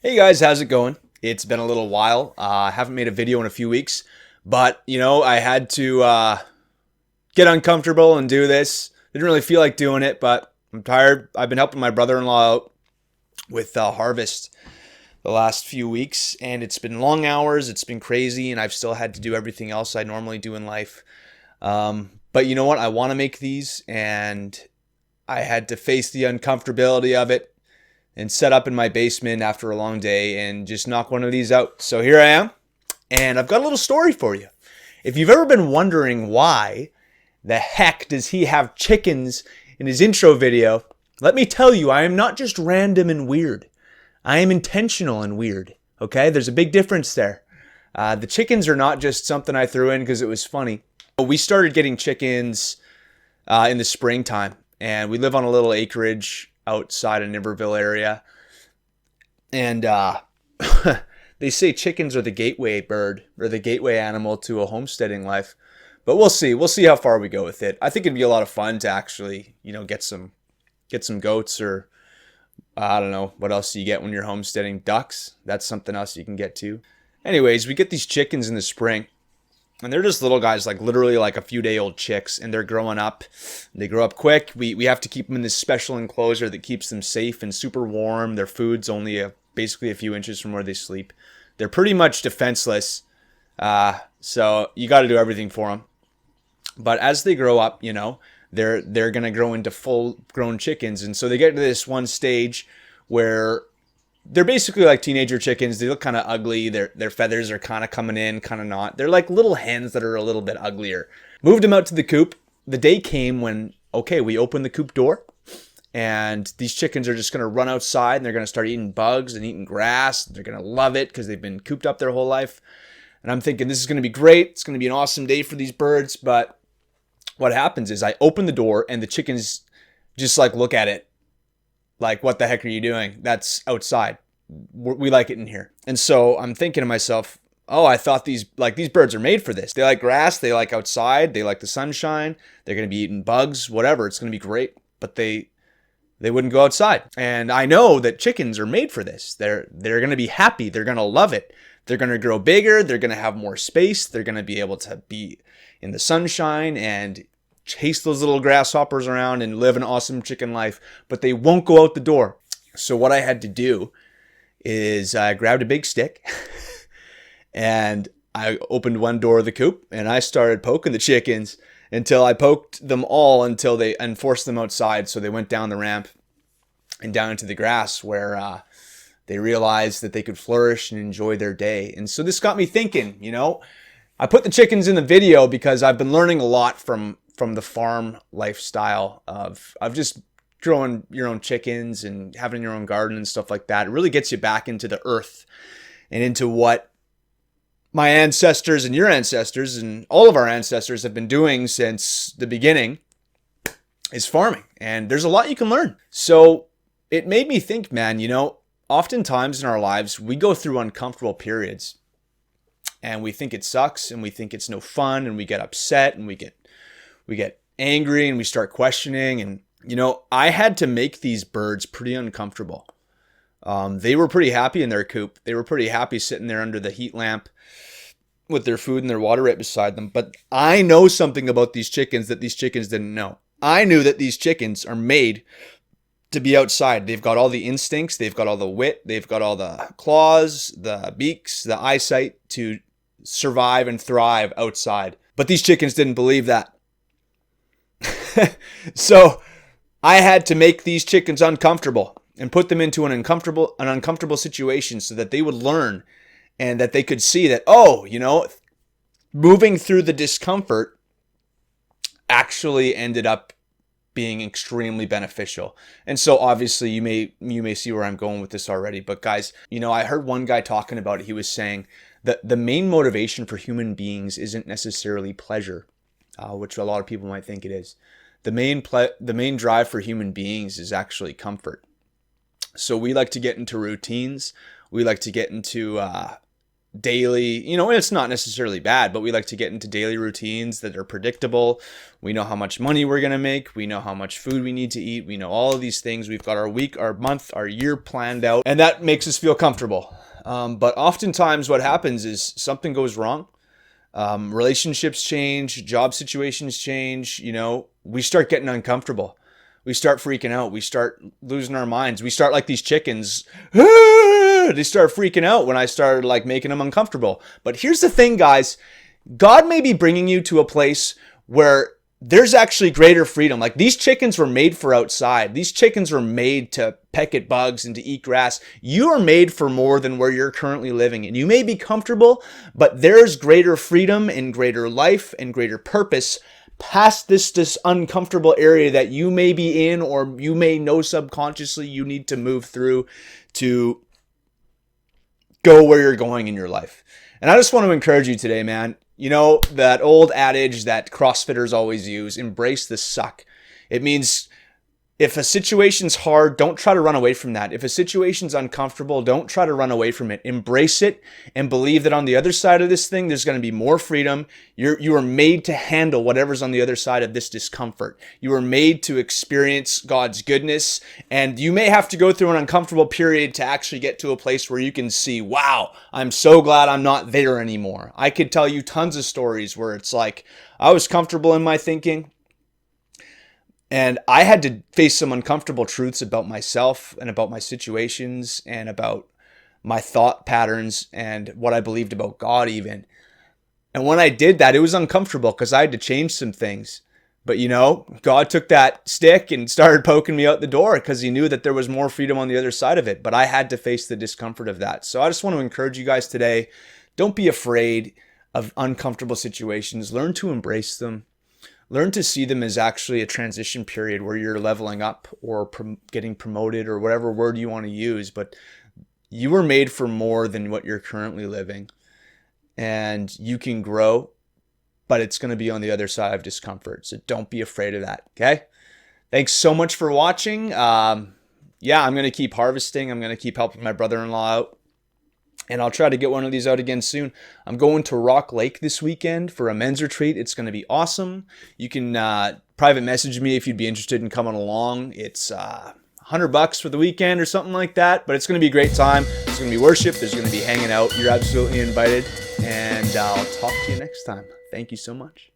Hey guys, how's it going? It's been a little while. I haven't made a video in a few weeks, but I had to get uncomfortable and do this. Didn't really feel like doing it, but I'm tired. I've been helping my brother-in-law out with harvest the last few weeks, and it's been long hours. It's been crazy, and I've still had to do everything else I normally do in life. But you know what? I want to make these, and I had to face the uncomfortability of it and set up in my basement after a long day and just knock one of these out. So here I am, and I've got a little story for you. If you've ever been wondering why the heck does he have chickens in his intro video, let me tell you, I am not just random and weird. I am intentional and weird, okay? There's a big difference there. The chickens are not just something I threw in because it was funny. We started getting chickens in the springtime, and we live on a little acreage outside of Niverville area. And they say chickens are the gateway bird or the gateway animal to a homesteading life. But we'll see. We'll see how far we go with it. I think it'd be a lot of fun to actually, get some goats, or I don't know what else you get when you're homesteading. Ducks. That's something else you can get too. Anyways, we get these chickens in the spring. And they're just little guys, like literally like a few day old chicks, and they're growing up. They grow up quick. We have to keep them in this special enclosure that keeps them safe and super warm. Their food's only basically a few inches from where they sleep. They're pretty much defenseless, so you got to do everything for them. But as they grow up, they're gonna grow into full grown chickens, and so they get to this one stage where they're basically like teenager chickens. They look kind of ugly. Their feathers are kind of coming in, kind of not. They're like little hens that are a little bit uglier. Moved them out to the coop. The day came when, we opened the coop door, and these chickens are just going to run outside, and they're going to start eating bugs and eating grass. They're going to love it because they've been cooped up their whole life. And I'm thinking, this is going to be great. It's going to be an awesome day for these birds. But what happens is I open the door, and the chickens just like look at it. Like, what the heck are you doing? That's outside. We like it in here. And so I'm thinking to myself, I thought these birds are made for this. They like grass. They like outside. They like the sunshine. They're going to be eating bugs, whatever. It's going to be great. But they wouldn't go outside. And I know that chickens are made for this. They're going to be happy. They're going to love it. They're going to grow bigger. They're going to have more space. They're going to be able to be in the sunshine and chase those little grasshoppers around and live an awesome chicken life, but they won't go out the door. So what I had to do is I grabbed a big stick and I opened one door of the coop, and I started poking the chickens until I poked them all and forced them outside. So they went down the ramp and down into the grass where they realized that they could flourish and enjoy their day. And so this got me thinking, I put the chickens in the video because I've been learning a lot from the farm lifestyle of just growing your own chickens and having your own garden and stuff like that. It really gets you back into the earth and into what my ancestors and your ancestors and all of our ancestors have been doing since the beginning is farming. And there's a lot you can learn. So it made me think, man, oftentimes in our lives, we go through uncomfortable periods and we think it sucks and we think it's no fun and we get upset and we get angry and we start questioning. And, I had to make these birds pretty uncomfortable. They were pretty happy in their coop. They were pretty happy sitting there under the heat lamp with their food and their water right beside them. But I know something about these chickens that these chickens didn't know. I knew that these chickens are made to be outside. They've got all the instincts. They've got all the wit. They've got all the claws, the beaks, the eyesight to survive and thrive outside. But these chickens didn't believe that. So I had to make these chickens uncomfortable and put them into an uncomfortable situation so that they would learn and that they could see that, moving through the discomfort actually ended up being extremely beneficial. And so obviously you may see where I'm going with this already. But guys, I heard one guy talking about it. He was saying that the main motivation for human beings isn't necessarily pleasure, which a lot of people might think it is. The main drive for human beings is actually comfort. So we like to get into routines. We like to get into daily, and it's not necessarily bad, but we like to get into daily routines that are predictable. We know how much money we're going to make. We know how much food we need to eat. We know all of these things. We've got our week, our month, our year planned out, and that makes us feel comfortable. But oftentimes what happens is something goes wrong. Relationships change, job situations change, we start getting uncomfortable. We start freaking out. We start losing our minds. We start like these chickens. They start freaking out when I started like making them uncomfortable. But here's the thing, guys. God may be bringing you to a place where there's actually greater freedom. Like these chickens were made for outside. These chickens were made to peck at bugs and to eat grass. You are made for more than where you're currently living. And you may be comfortable, but there's greater freedom and greater life and greater purpose past this uncomfortable area that you may be in, or you may know subconsciously you need to move through to go where you're going in your life. And I just want to encourage you today, man. That old adage that CrossFitters always use, embrace the suck. It means if a situation's hard, don't try to run away from that. If a situation's uncomfortable, don't try to run away from it. Embrace it and believe that on the other side of this thing, there's going to be more freedom. You are made to handle whatever's on the other side of this discomfort. You are made to experience God's goodness, and you may have to go through an uncomfortable period to actually get to a place where you can see, wow, I'm so glad I'm not there anymore. I could tell you tons of stories where it's like, I was comfortable in my thinking, and I had to face some uncomfortable truths about myself and about my situations and about my thought patterns and what I believed about God even. And when I did that, it was uncomfortable because I had to change some things. But God took that stick and started poking me out the door because he knew that there was more freedom on the other side of it. But I had to face the discomfort of that. So I just want to encourage you guys today, don't be afraid of uncomfortable situations. Learn to embrace them. Learn to see them as actually a transition period where you're leveling up or getting promoted or whatever word you want to use. But you were made for more than what you're currently living. And you can grow, but it's going to be on the other side of discomfort. So don't be afraid of that, okay? Thanks so much for watching. I'm going to keep harvesting. I'm going to keep helping my brother-in-law out. And I'll try to get one of these out again soon. I'm going to Rock Lake this weekend for a men's retreat. It's going to be awesome. You can private message me if you'd be interested in coming along. It's $100 for the weekend or something like that. But it's going to be a great time. There's going to be worship. There's going to be hanging out. You're absolutely invited. And I'll talk to you next time. Thank you so much.